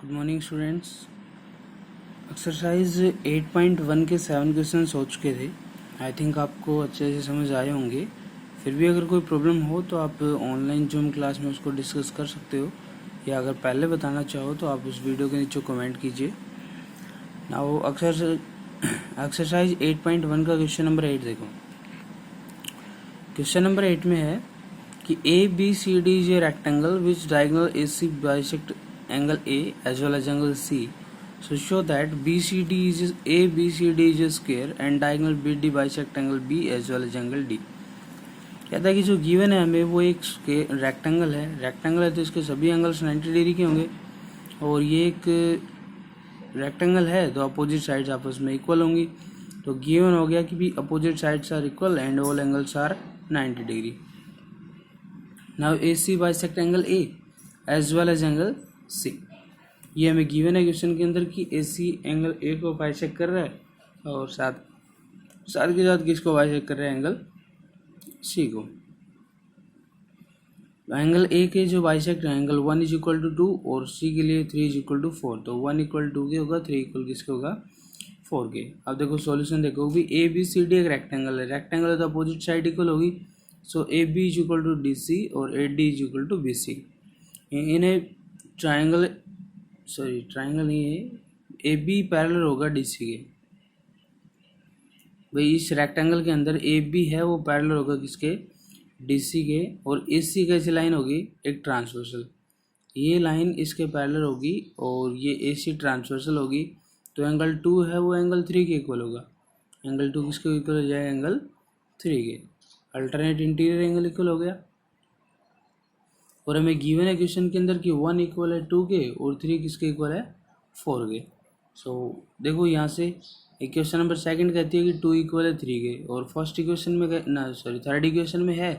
Good morning students. Exercise 8.1 के 7 question हो चुके थे। आई थिंक आपको अच्छे से समझ आए होंगे। फिर भी अगर कोई प्रॉब्लम हो तो आप ऑनलाइन जूम क्लास में उसको डिस्कस कर सकते हो, या अगर पहले बताना चाहो तो आप उस वीडियो के नीचे कमेंट कीजिए। नाउ एक्सरसाइज 8.1 का क्वेश्चन नंबर 8 देखो। क्वेश्चन नंबर 8 में है कि ABCD is a rectangle which diagonal AC bisect angle A as well as angle C. So show that ABCD is a square and diagonal BD bisect angle B as well as angle D. कहता है कि जो given है हमें वो एक rectangle है तो इसके सभी एंगल्स 90 डिग्री के होंगे, और ये एक रेक्टेंगल है तो अपोजिट साइड्स आपस में इक्वल होंगी। तो गिवन हो गया कि भी opposite sides are equal and all angles are 90 degree. Now AC bisect angle A as well as angle C। ये हमें गिवन है क्वेश्चन के अंदर कि AC एंगल A को बाइसेक्ट कर रहा है और साथ के साथ किसको बाइसेक्ट कर रहा है, एंगल C को। एंगल A के जो बाइसेक्ट है एंगल 1 इज इक्वल टू 2 और C के लिए 3 इज इक्वल टू 4। तो 1 इक्वल 2 के होगा, 3 इक्वल किसके होगा, 4 के। अब देखो सॉल्यूशन देखो भी ABCD एक रेक्टेंगल है तो अपोजिट साइड इक्वल होगी। So AB is equal to DC और AD is equal to BC। इन्हें ट्राइंगल नहीं है, AB पैरेलल होगा DC के। भाई इस रेक्टेंगल के अंदर AB है वो पैरेलल होगा किसके, DC के, और AC कैसी लाइन होगी, एक ट्रांसवर्सल। ये लाइन इसके पैरेलल होगी और ये AC ट्रांसवर्सल होगी। तो एंगल 2 है वो एंगल 3 के इक्वल होगा। एंगल 2 किसके इक्वल हो जाएगा, एंगल 3 के। अल्टरनेट इंटीरियर एंगल इक्वल हो गया। और हमें गिवन है क्वेश्चन के अंदर कि 1 इक्वल है 2 के और 3 किसके इक्वल है, 4 के। सो देखो यहाँ से इक्वेशन नंबर सेकंड कहती है कि 2 इक्वल है 3 के, और फर्स्ट इक्वेशन में थर्ड इक्वेशन में है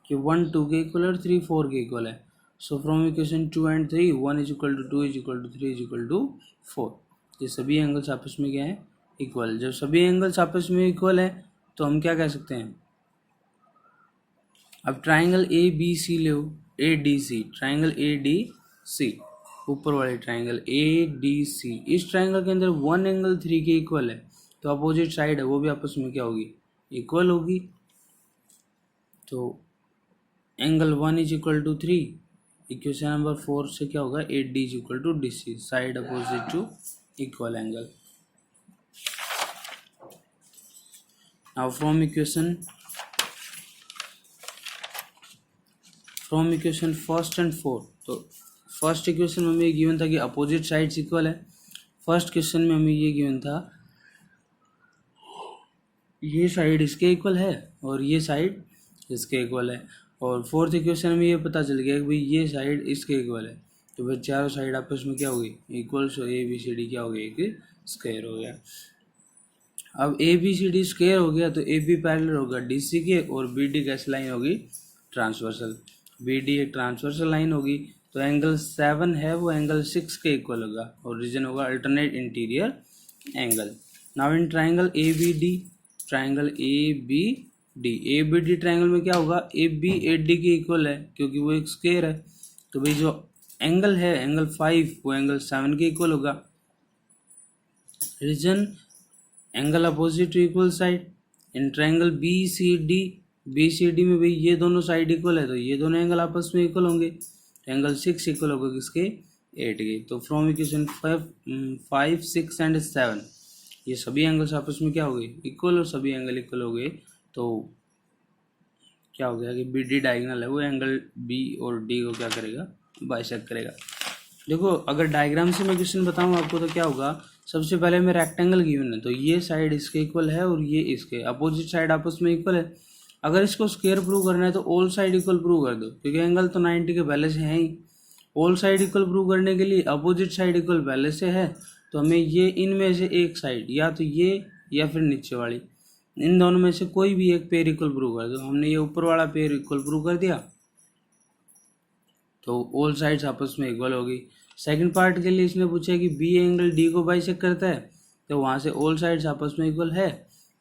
कि 1 2 के इक्वल और 3 4 के इक्वल है। So from equation 2 and 3 1 is equal to 2 is equal to 3 is equal to 4। ये सभी एंगल्स आपस में क्या है, इक्वल। जब सभी एंगल्स आपस में इक्वल है तो हम क्या कह सकते हैं। अब ट्राइंगल ABC लो, ADC, ट्राइंगल ADC, ऊपर वाले ट्राइंगल ADC, इस ट्राइंगल के अंदर 1 एंगल 3 के इक्वल है तो अपोजिट साइड है वो भी आपस में क्या होगी, इक्वल होगी। तो angle 1 is equal to 3, equation number 4 से क्या होगा, AD is equal to DC, side opposite to equal angle. Now from equation first and fourth. तो फर्स्ट इक्वेशन में हमें ये गिवन था कि अपोजिट साइड्स इक्वल है। फर्स्ट क्वेश्चन में हमें ये गिवन था ये साइड इसके इक्वल है और ये साइड इसके इक्वल है। और फोर्थ इक्वेशन में ये पता चल गया कि भाई ये साइड इसके इक्वल है। तो फिर चारों साइड आपस में क्या होगी, इक्वल। सो ABCD क्या हो गया, एक स्क्वायर हो गया। अब ABCD स्क्वायर हो गया तो AB पैरेलल होगा DC के, और BD कैसी लाइन होगी, ट्रांसवर्सल। BD एक ट्रांसवर्सल लाइन होगी। तो एंगल 7 है वो एंगल 6 के इक्वल होगा और रीजन होगा alternate interior angle. Now in triangle ABD, ABD triangle में क्या होगा, AB AD के इक्वल है क्योंकि वो एक स्क्वायर है। तो भाई जो एंगल है एंगल 5 वो एंगल 7 के इक्वल होगा। Reason angle opposite to equal side. In triangle BCD में भाई ये दोनों साइड इक्वल है तो ये दोनों एंगल आपस में इक्वल होंगे। एंगल 6 इक्वल होगा किसके, 8 के। तो फ्रॉम इक्वेशन 5 6 एंड 7 ये सभी एंगल्स आपस में क्या हो गए, इक्वल, और सभी एंगल इक्वल हो गए। तो क्या हो गया कि BD डायगोनल है वो एंगल B और D को क्या करेगा, बाइसेक्ट करेगा। देखो अगर डायग्राम से मैं क्वेश्चन बताऊँ आपको तो क्या होगा, सबसे पहले में रेक्टेंगल गिवन है तो ये साइड इसके इक्वल है और ये इसके, अपोजिट साइड आपस में इक्वल है। अगर इसको स्क्वायर प्रूव करना है तो ऑल साइड इक्वल प्रूव कर दो, क्योंकि एंगल तो 90 के पहले से है ही। ऑल साइड इक्वल प्रूव करने के लिए अपोजिट साइड इक्वल पहले से है, तो हमें ये इनमें से एक साइड, या तो ये या फिर नीचे वाली, इन दोनों में से कोई भी एक पेयर इक्वल प्रूव कर दो। हमने ये ऊपर वाला पेयर इक्वल प्रूव कर दिया तो ऑल साइड्स आपस में इक्वल होगी। सेकंड पार्ट के लिए इसने पूछा कि B एंगल D को बाइसेक्ट करता है, तो वहाँ से ऑल साइड्स आपस में इक्वल है।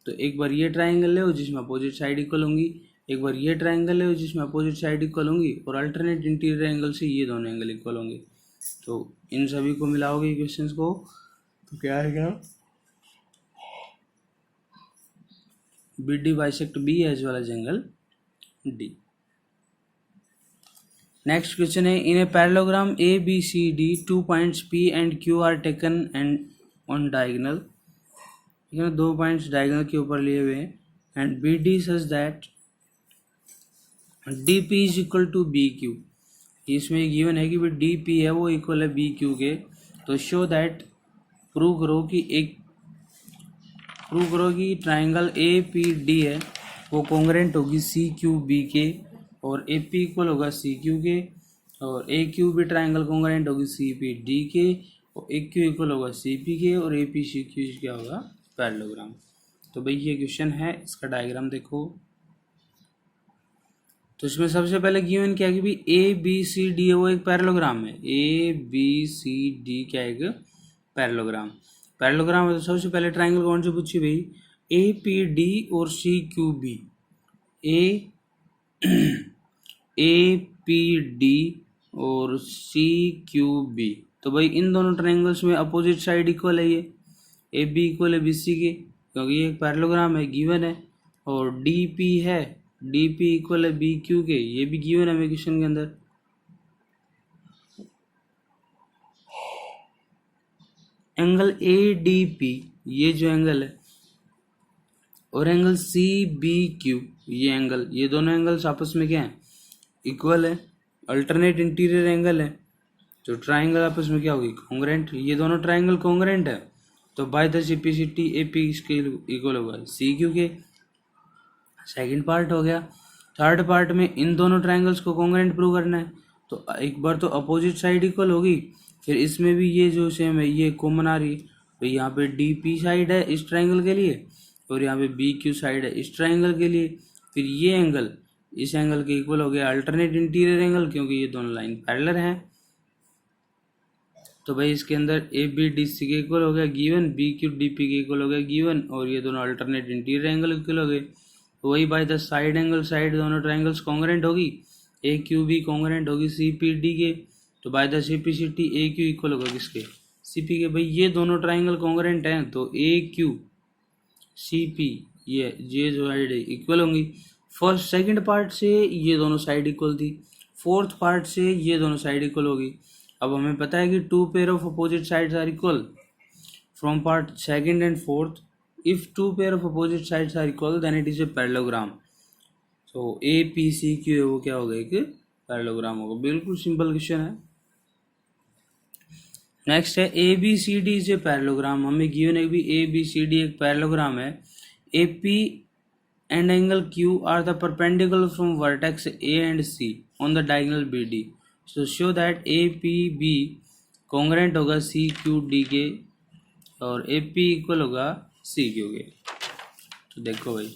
तो एक बार ये ट्राइंगल ले जिसमें अपोजिट साइड इक्वल होंगी, एक बार ये ट्राइंगल ले जिसमें अपोजिट साइड इक्वल होंगी, और अल्टरनेट इंटीरियर एंगल से ये दोनों एंगल इक्वल होंगे। तो इन सभी को मिलाओगे इक्वेशंस को तो क्या आएगा, B D bisect B as well as angle D. Next question है, in a parallelogram A B C D 2 points P and Q are taken and on diagonal, ठीक है ना, 2 पॉइंट्स डायगोनल के ऊपर लिए हुए हैं, and B D such that D P is equal to B Q. इसमें गिवन है कि भाई डी पी है वो इक्वल है बी क्यू के, तो शो दैट प्रूव करो कि ट्राइंगल ए पी डी है वो कॉन्ग्रेंट होगी सी क्यू बी के, और ए पी इक्वल होगा सी क्यू के, और ए क्यू भी ट्राइंगल कॉन्ग्रेंट होगी सी पी डी के, और ए क्यू इक्वल होगा सी पी के, और ए पी सी क्यू क्या होगा पैरेललोग्राम। तो भाई ये क्वेश्चन है, इसका डायग्राम देखो। तो इसमें सबसे पहले गिवन क्या है कि भाई ए बी सी डी है वो एक पैरेललोग्राम है, ए बी सी डी क्या है एक पैरेललोग्राम है। तो सबसे पहले ट्राइंगल कौन से पूछी भाई, ए पी डी और C Q B, A P D और सी क्यू बी। तो भाई इन दोनों ट्राइंगल्स में अपोजिट साइड इक्वल है, ये ए बी इक्वल है बी सी के, क्योंकि ये एक पैरेललोग्राम है गिवन है, और डी पी है, डी पी इक्वल है बी क्यू के, ये भी गिवन है क्वेश्चन के अंदर। एंगल ए डी पी ये जो एंगल है, और एंगल सी बी क्यू ये एंगल, ये दोनों एंगल्स आपस में क्या है इक्वल है, अल्टरनेट इंटीरियर एंगल है, तो ट्राइंगल आपस में क्या होगी कॉन्ग्रेंट, ये दोनों ट्राइंगल कॉन्ग्रेंट है, तो by the simplicity A P इसके इक्वल होगा सी क्यू के। सेकंड पार्ट हो गया। थर्ड पार्ट में इन दोनों ट्राइंगल्स को कॉन्ग्रेंट प्रूव करना है, तो एक बार तो अपोजिट साइड इक्वल होगी, फिर इसमें भी ये जो सेम है ये कॉमन आ रही है, तो यहाँ पे डी पी साइड है इस ट्राइंगल के लिए, और यहाँ पे बी क्यू साइड है इस ट्राइंगल के लिए, फिर ये एंगल इस एंगल के इक्वल हो गया अल्टरनेट इंटीरियर एंगल, क्योंकि ये दोनों लाइन पैरेलल हैं। तो भाई इसके अंदर ए बी डी सी के इक्वल हो गया given, B Q D P के इक्वल हो गया गिवन, और ये दोनों अल्टरनेट इंटीरियर एंगल इक्वल हो गए। तो वही bye the side angle side दोनों ट्राइंगल्स कॉन्ग्रेंट होगी, ए क्यू बी कॉन्ग्रेंट होगी सी पी डी के, तो by the simplicity A Q equal होगा किसके सी पी के। भाई ये दोनों ट्राइंगल कॉन्ग्रेंट हैं, तो ए क्यू सी पी ये जो साइड इक्वल होंगी। फर्स्ट सेकंड पार्ट से ये दोनों साइड इक्वल थी, फोर्थ पार्ट से ये दोनों साइड इक्वल होगी। अब हमें पता है कि 2 pair of opposite sides are equal from part second and fourth, if 2 pair of opposite sides are equal then it is a parallelogram. तो ए पी सी क्यू है वो क्या होगा एक पैरेललोग्राम होगा, बिल्कुल सिंपल क्वेश्चन है। नेक्स्ट है A B C D is a parallelogram, हमें गिवन है भी ए बी सी डी एक पैरेललोग्राम है। A P and angle Q are the perpendicular from vertex A and C on the diagonal BD. So show that APB congruent होगा CQD के, और AP equal होगा CQ के। तो देखो भाई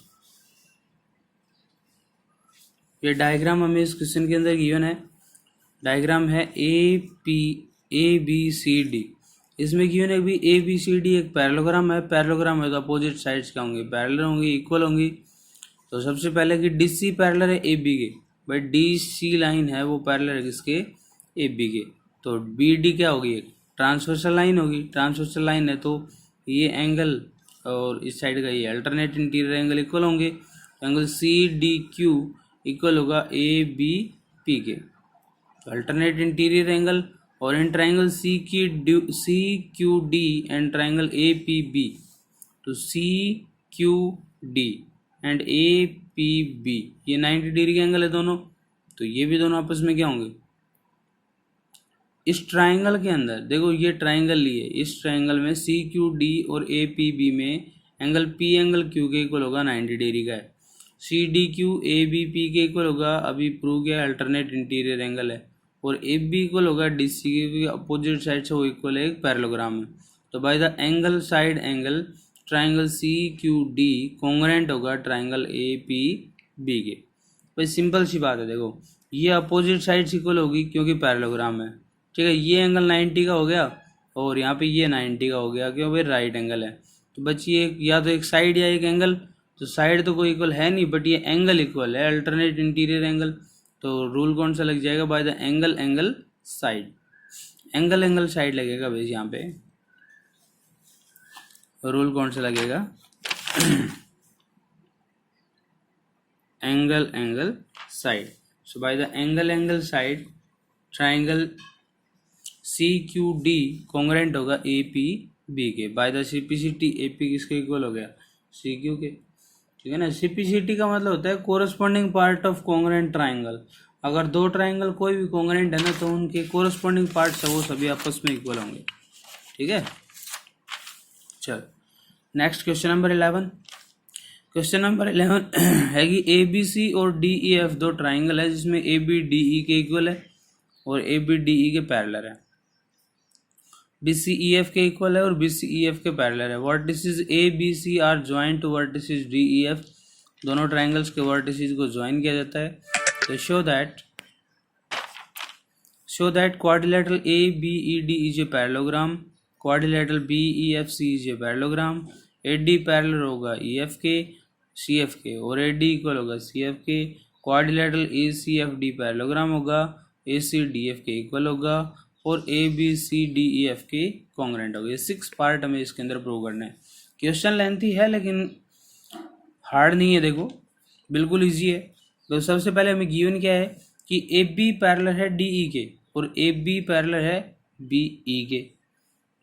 ये डायग्राम हमें इस क्वेश्चन के अंदर गिवन है, डायग्राम है ABCD। इसमें गिवन है भी ABCD एक पैरेललोग्राम है, पैरेललोग्राम है तो अपोजिट साइड्स क्या होंगे पैरेलल होंगी, इक्वल होंगी। तो सबसे पहले कि डी सी पैरेलल है ए बी के, भाई डी सी लाइन है वो पैरेलल है किसके ए बी के, तो बी डी क्या होगी एक ट्रांसवर्सल लाइन होगी, ट्रांसवर्सल लाइन है तो ये एंगल और इस साइड का ये अल्टरनेट इंटीरियर एंगल इक्वल होंगे, angle C D Q equal होगा ए बी पी के, तो अल्टरनेट इंटीरियर एंगल। और in triangle C Q D and triangle A P B, तो C Q D and A P B ये 90 degree के angle है दोनों, तो ये भी दोनों आपस में क्या होंगे इस ट्राइंगल के अंदर। देखो ये ट्राइंगल लिए, इस ट्राइंगल में सी क्यू डी और ए पी बी में एंगल पी एंगल क्यू के इक्वल होगा 90 डिग्री का है, C D Q A B P के इक्वल होगा, अभी प्रूव किया अल्टरनेट इंटीरियर एंगल है, और ए बी इक्वल होगा डी सी के, अपोजिट साइड से वो इक्वल है एक पैरेललोग्राम है। तो by the angle side angle triangle C Q D congruent होगा ट्राइंगल ए पी बी के। भाई सिंपल सी बात है, देखो ये अपोजिट साइड इक्वल होगी क्योंकि पैरेललोग्राम है, ठीक है। ये एंगल 90 का हो गया और यहाँ पे ये 90 का हो गया, क्यों भाई राइट एंगल है। तो बच्ची एक या तो एक साइड या एक एंगल, तो साइड तो कोई इक्वल है नहीं बट ये एंगल इक्वल है अल्टरनेट इंटीरियर एंगल, तो रूल कौन सा लग जाएगा bye the angle side. Angle side लगेगा भाई यहाँ पे। रूल कौन सा लगेगा? Angle side. So by the angle side triangle CQD congruent होगा APB के। बाय द CPCT AP किसके इक्वल हो गया? CQ के। ठीक है ना। CPCT का मतलब होता है corresponding part of congruent triangle. अगर दो ट्राइंगल कोई भी कॉन्ग्रेंट है ना तो उनके कोरस्पॉन्डिंग पार्ट्स है वो सभी आपस में इक्वल होंगे। ठीक है। चलो next question number 11। Question number 11 है कि ABC और DEF दो ट्राइंगल है जिसमें AB DE के इक्वल है और AB DE के पैरेलल है। BC EF के इक्वल है और BC EF के पैरेलल है। Vertices ABC are joint to vertices DEF। दोनों ट्राइंगल्स के वर्टिसेस को ज्वाइन किया जाता है। तो show that quadrilateral ABED is a parallelogram, quadrilateral BEFC is a parallelogram. AD parallel होगा EF के CF के और AD इक्वल होगा CF के। क्वाड्रिलेटरल ACFD पैरेललोग्राम होगा, ACDF के इक्वल होगा और ABCDEF के कॉन्ग्रेंट होगा। ये 6 पार्ट हमें इसके अंदर प्रूव करना है। क्वेश्चन लेंथी है लेकिन हार्ड नहीं है, देखो बिल्कुल इजी है। तो सबसे पहले हमें गिवन क्या है कि AB पैरेलल है DE के और AB पैरेलल है BE के।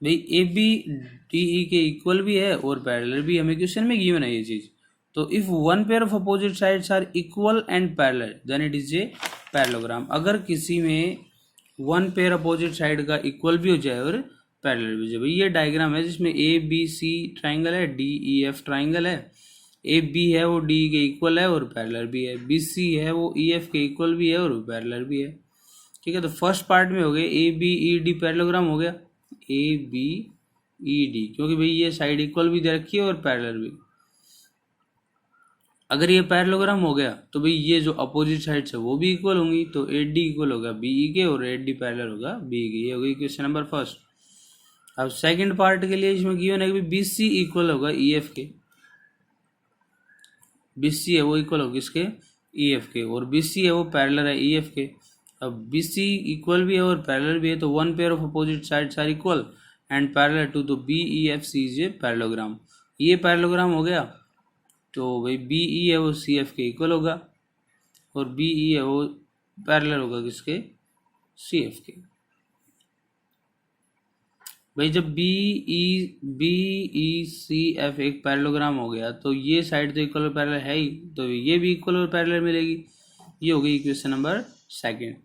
भाई AB DE के इक्वल भी है और पैरेलल भी, हमें क्वेश्चन में गिवन है ये चीज। तो if one pair of opposite sides are equal and parallel then it is a parallelogram. अगर किसी में वन पेयर अपोजिट साइड का इक्वल भी हो जाए और पैरेलल भी हो जाए। भाई ये डायग्राम है जिसमें ABC ट्राइंगल है, DEF ट्राइंगल है, AB है वो DE के इक्वल है और पैरेलल भी है, BC है वो EF के इक्वल भी है और पैरेलल भी है। ठीक है। तो फर्स्ट पार्ट में हो गया ABED पैरेललोग्राम हो गया, ABED, क्योंकि भाई ये साइड इक्वल भी दे रखी है और पैरेलल भी। अगर ये पैरेललोग्राम हो गया तो भाई ये जो अपोजिट साइड्स है वो भी इक्वल होंगी। तो AD इक्वल होगा BE के और AD पैरेलल होगा BE के। ये हो गई क्वेश्चन नंबर फर्स्ट। अब सेकंड पार्ट के लिए इसमें गिवन है कि BC इक्वल होगा EF के। BC है वो इक्वल होगा इसके EF के और BC है वो पैरेलल है EF के। अब BC इक्वल भी है और पैरेलल भी है तो one pair of opposite sides are equal and parallel too तो BEFC इज ए पैरेललोग्राम। ये पैरेललोग्राम हो गया तो भाई BE है वो CF के इक्वल होगा और BE है वो पैरेलल होगा किसके? CF के। भाई जब BECF एक पैरेललोग्राम हो गया तो ये साइड तो इक्वल और पैरेलल है ही, तो ये भी इक्वल और पैरेलल मिलेगी। ये हो गई equation number second.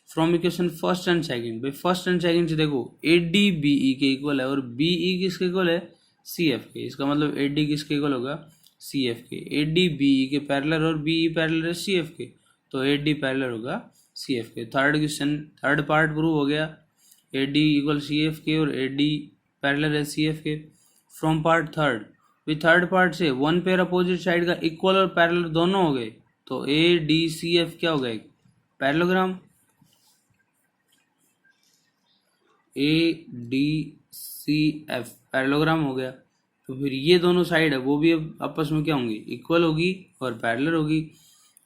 From equation first and second, भाई फर्स्ट एंड सेकंड से देखो AD BE के इक्वल है और BE किसके इक्वल है? CF के। इसका मतलब AD किसके इक्वल होगा? CF के। AD BE के पैरेलल और BE पैरेलल है CF के, तो AD पैरेलल होगा CF के। Third question, third part prove हो गया। AD इक्वल CF के और AD पैरेलल है CF के। फ्रॉम पार्ट थर्ड, भी थर्ड पार्ट से वन पेयर अपोजिट साइड का इक्वल और पैरेलल दोनों हो गए तो ADCF क्या हो गया? पैरेललोग्राम। ADCF पैरेललोग्राम हो गया। तो फिर ये दोनों साइड है वो भी अब आपस में क्या होंगी? इक्वल होगी और पैरेलल होगी।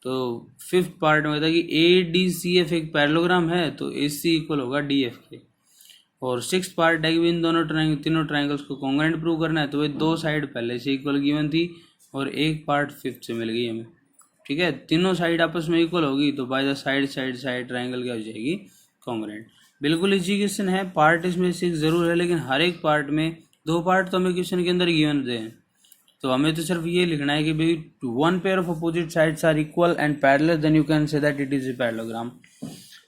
तो फिफ्थ पार्ट में था कि ADCF एक पैरेललोग्राम है तो AC इक्वल होगा DF के। और सिक्स पार्ट है कि इन दोनों तीनों ट्राइंगल्स को कॉन्ग्रेंट प्रूव करना है। तो भाई दो साइड पहले से इक्वल गिवन थी और एक पार्ट फिफ्थ से मिल गई हमें। ठीक है। तीनों साइड आपस में इक्वल होगी तो बाय द साइड ट्राइंगल क्या हो जाएगी? कॉन्ग्रेंट। बिल्कुल इजी क्वेश्चन है। पार्ट इसमें से जरूर है लेकिन हर एक पार्ट में दो पार्ट तो हमें क्वेश्चन के अंदर गिवन दे हैं। तो हमें तो सिर्फ ये लिखना है कि भाई one pair of opposite sides are equal and parallel then you can say that it is a parallelogram.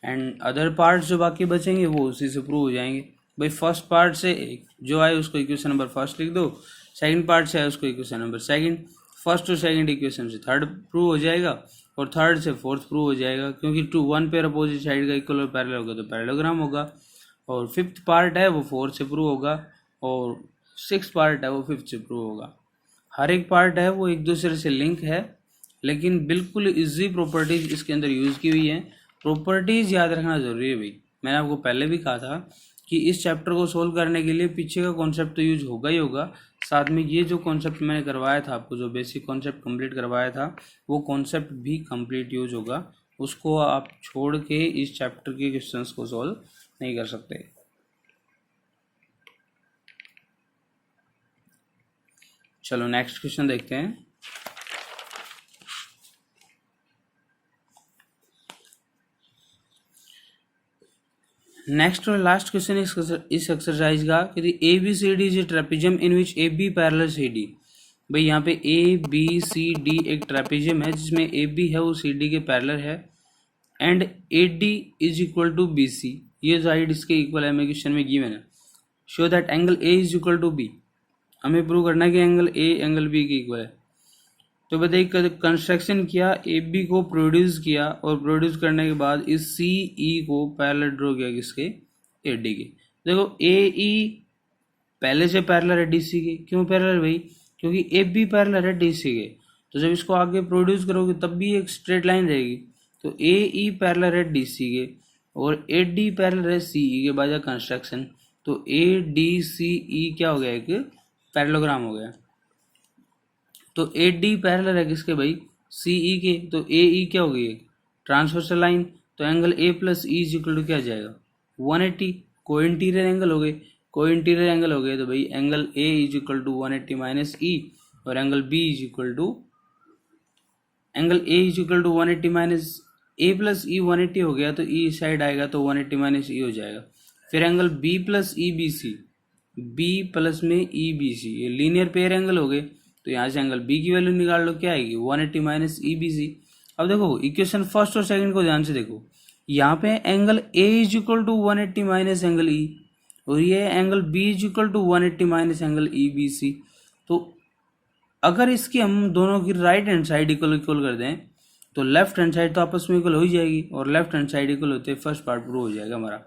And other parts जो बाकी बचेंगे वो उसी से प्रूव हो जाएंगे। भाई फर्स्ट पार्ट से जो आए उसको इक्वेशन नंबर फर्स्ट लिख दो, सेकंड पार्ट से आए उसको इक्वेशन नंबर सेकंड, फर्स्ट और सेकंड इक्वेशन से थर्ड प्रूव हो जाएगा और थर्ड से फोर्थ प्रूव हो जाएगा। क्योंकि to one pair opposite side का इक्वल और पैरेलल होगा तो पैरेललोग्राम होगा। और फिफ्थ पार्ट है वो फोर्थ से प्रूव होगा और सिक्स पार्ट है वो फिफ्थ से प्रूव होगा। हर एक पार्ट है वो एक दूसरे से लिंक है लेकिन बिल्कुल इजी प्रॉपर्टीज इसके अंदर यूज़ की हुई है। प्रॉपर्टीज याद रखना जरूरी है भाई। मैंने आपको पहले भी कहा था कि इस चैप्टर को सोल्व करने के लिए पीछे का कॉन्सेप्ट तो यूज होगा ही होगा, साथ में ये जो कॉन्सेप्ट मैंने करवाया था आपको, जो बेसिक कॉन्सेप्ट कंप्लीट करवाया था वो कॉन्सेप्ट भी कंप्लीट यूज होगा। उसको आप छोड़ के इस चैप्टर के क्वेश्चंस को सोल्व नहीं कर सकते। चलो नेक्स्ट क्वेश्चन देखते हैं। नेक्स्ट और लास्ट क्वेश्चन इस एक्सरसाइज का कि A B C D is a trapezium in which A B parallel C D. भाई यहाँ पे ए बी सी डी एक ट्रेपेजियम है जिसमें ए बी है वो सी डी के पैरेलल है and A D is equal to B C, ये साइड इसके इक्वल है, मैं क्वेश्चन में गिवन है। Show that angle A is equal to B, हमें प्रूव करना है कि एंगल ए एंगल बी के इक्वल है। तो बताइए कंस्ट्रक्शन किया, ए बी को प्रोड्यूस किया और प्रोड्यूस करने के बाद इस सी ई को पैरेलल ड्रॉ किया किसके, ए डी के। देखो ए ई पहले से पैरेलल है डी सी के, क्यों पैरेलल भाई, क्योंकि ए बी पैरेलल है डी सी के। तो जब इसको आगे प्रोड्यूस करोगे तब भी एक स्ट्रेट लाइन रहेगी। तो ए ई पैरेलल है डी सी के और ए डी पैरेलल है सी ई के बाय कंस्ट्रक्शन। तो ए डी सी ई क्या हो गया, एक पैरेललोग्राम हो गया। तो ए डी पैरेलल है किसके भाई, सी ई के। तो ए ई क्या हो गई, ट्रांसवर्सल लाइन। तो angle A plus E is equal to क्या जाएगा, 180। को इंटीरियर एंगल हो गए, को इंटीरियर एंगल हो गए। तो भाई angle A is equal to 180 minus E और angle B is equal to, angle A is equal to 180 minus A plus E 180 हो गया। तो ई साइड आएगा तो 180 माइनस ई हो जाएगा। फिर angle B plus E B C, B plus में ई बी सी, ये लीनियर पेयर एंगल हो गए। तो यहाँ से एंगल बी की वैल्यू निकाल लो, क्या आएगी 180 माइनस ई बी सी। अब देखो इक्वेशन फर्स्ट और सेकंड को ध्यान से देखो, यहाँ पे angle A is equal to 180 minus angle E और ये angle B is equal to 180 minus angle E B C. तो अगर इसकी हम दोनों की राइट हैंड साइड इक्वल कर दें तो लेफ्ट हैंड साइड तो आपस में इक्वल हो ही जाएगी और लेफ्ट हैंड साइड इक्वल होते फर्स्ट पार्ट प्रूव हो जाएगा हमारा।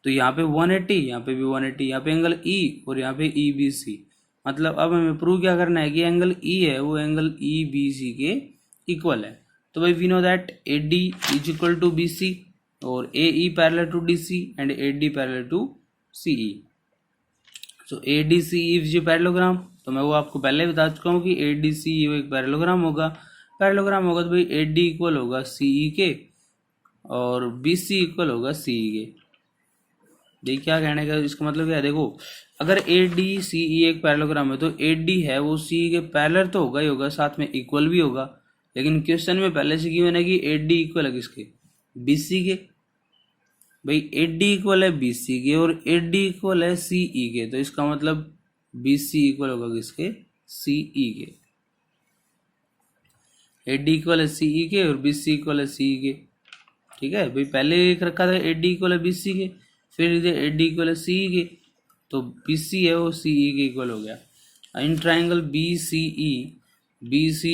तो यहाँ पे 180, यहाँ पे भी 180, यहाँ पे एंगल ई और यहाँ पे ई बी सी। मतलब अब हमें प्रूव क्या करना है कि एंगल ई है वो एंगल ई बी सी के इक्वल है। तो भाई we know that A D is equal to B C और A E parallel to D C and A D parallel to C E. So A D C E is a parallelogram. तो मैं वो आपको पहले बता चुका हूँ कि ए डी सी ई एक पैरेललोग्राम होगा। पैरेललोग्राम होगा तो भाई ए डी इक्वल होगा सी ई के और बी सी इक्वल होगा सी ई के। देखिए क्या कहने का इसका मतलब क्या है, देखो अगर ए डी सी ई एक पैरेललोग्राम है तो ए डी है वो सी ई के पैरेलल तो होगा ही होगा, साथ में इक्वल भी होगा। लेकिन क्वेश्चन में पहले से गिवन है कि ए डी इक्वल है किसके, बी सी के। भाई ए डी इक्वल है बी सी के और ए डी इक्वल है सी ई के। तो इसका मतलब बी सी इक्वल होगा किसके, सी ई के। ए डी इक्वल है सी ई के और बी सी इक्वल है सी ई के। ठीक है भाई, पहले एक रखा था ए डी इक्वल है बी सी के, फिर इधर ए डी इक्वल है सी ई के। तो बी सी है वो सी ई के इक्वल हो गया। इन triangle B C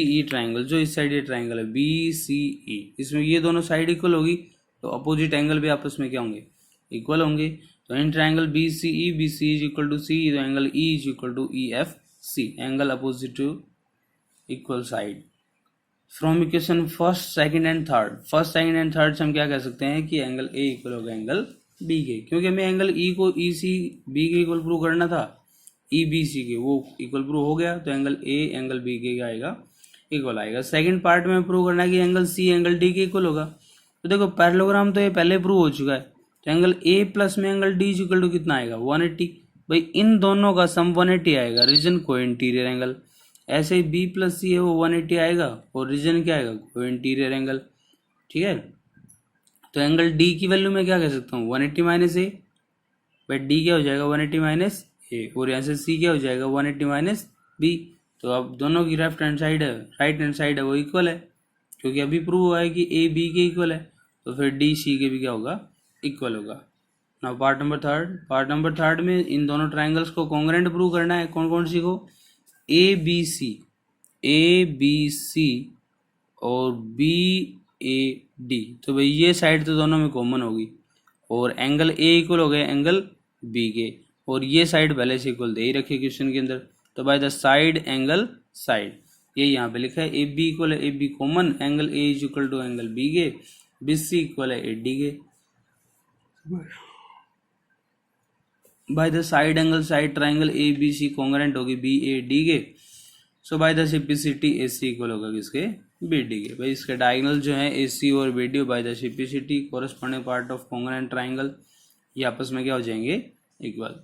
E triangle, जो इस साइड ये ट्राइंगल है बी सी ई, इसमें ये दोनों साइड इक्वल होगी तो अपोजिट एंगल भी आपस में क्या होंगे, इक्वल होंगे। तो in triangle B C is equal to C, तो angle E is equal to E F C, angle opposite to equal side. From equation first second and third से हम क्या कह सकते हैं कि एंगल ए इक्वल होगा एंगल बी के, क्योंकि हमें एंगल ई को ई सी बी के इक्वल प्रूव करना था, ई बी सी के, वो इक्वल प्रूव हो गया। तो एंगल ए एंगल बी के आएगा इक्वल आएगा। सेकंड पार्ट में प्रूव करना है कि एंगल सी एंगल डी के इक्वल होगा। तो देखो पैरेललोग्राम तो ये पहले प्रूव हो चुका है। तो एंगल ए प्लस में एंगल डी इक्वल टू कितना आएगा, 180। भाई इन दोनों का सम 180 आएगा, रीजन को इंटीरियर एंगल। ऐसे ही बी प्लस सी है वो 180 आएगा और रीजन क्या आएगा, को इंटीरियर एंगल। ठीक है, तो एंगल डी की वैल्यू मैं क्या कह सकता हूँ, 180 माइनस ए। भाई डी क्या हो जाएगा 180 माइनस ए और यहाँ से सी क्या हो जाएगा 180 माइनस बी। तो अब दोनों की लेफ्ट हैंड साइड है राइट हैंड साइड है वो इक्वल है, क्योंकि अभी प्रूव हुआ है कि ए बी के इक्वल है। तो फिर डी सी के भी क्या होगा, इक्वल होगा। नाउ पार्ट नंबर थर्ड में इन दोनों ट्राइंगल्स को कॉन्ग्रुएंट प्रूव करना है। कौन कौन सी को, ए बी सी और बी ए डी। तो भाई ये साइड तो दोनों में कॉमन होगी और एंगल ए इक्वल हो गया एंगल बी के और ये साइड पहले से इक्वल दे ही रखी क्वेश्चन के अंदर। तो by the side angle side, ये यहाँ पे लिखा है ए बी इक्वल है A B common, angle A is equal to angle B के, बी सी इक्वल है ए डी के। By the side angle side triangle A B C congruent होगी बी ए डी के। So by the simplicity A C equal होगा किसके, B D के। भाई इसके डायगोनल जो है ए सी और B D by the simplicity corresponding part of congruent triangle, ये आपस में क्या हो जाएंगे, इक्वल।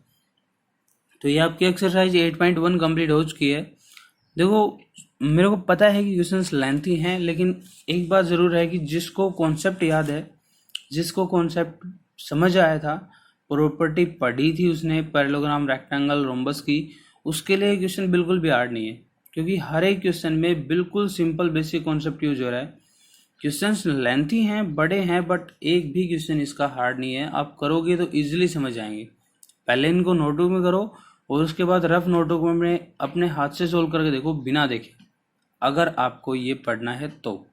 तो ये आपकी एक्सरसाइज 8.1 कंप्लीट हो चुकी है। देखो, मेरे को पता है कि क्वेश्चंस लेंथी हैं, लेकिन एक बात ज़रूर है कि जिसको कॉन्सेप्ट याद है, जिसको कॉन्सेप्ट समझ आया था, प्रॉपर्टी पढ़ी थी उसने पैरेललोग्राम, रेक्टेंगल, रोम्बस की, उसके लिए क्वेश्चन बिल्कुल भी हार्ड नहीं है, क्योंकि हर एक क्वेश्चन में बिल्कुल सिंपल बेसिक कॉन्सेप्ट यूज हो रहा है। क्वेश्चंस लेंथी हैं, बड़े हैं, बट एक भी क्वेश्चन इसका हार्ड नहीं है। आप करोगे तो इजीली समझ आएंगे। पहले इनको नोटबुक में करो और उसके बाद रफ नोटबुक में अपने हाथ से सोल्व करके देखो बिना देखे, अगर आपको ये पढ़ना है तो।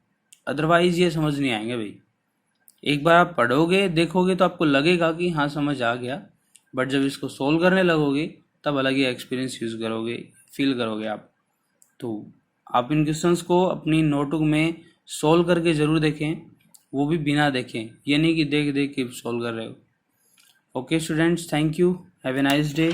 अदरवाइज ये समझ नहीं आएंगे भाई। एक बार आप पढ़ोगे देखोगे तो आपको लगेगा कि हाँ समझ आ गया, बट जब इसको सोल्व करने लगोगे तब अलग ही एक्सपीरियंस यूज़ करोगे, फील करोगे आप। तो आप इन क्वेश्चंस को अपनी नोटबुक में सोल्व करके ज़रूर देखें, वो भी बिना देखें, ये नहीं कि देख देख के सोल्व कर रहे हो। Okay students, thank you, have a nice day.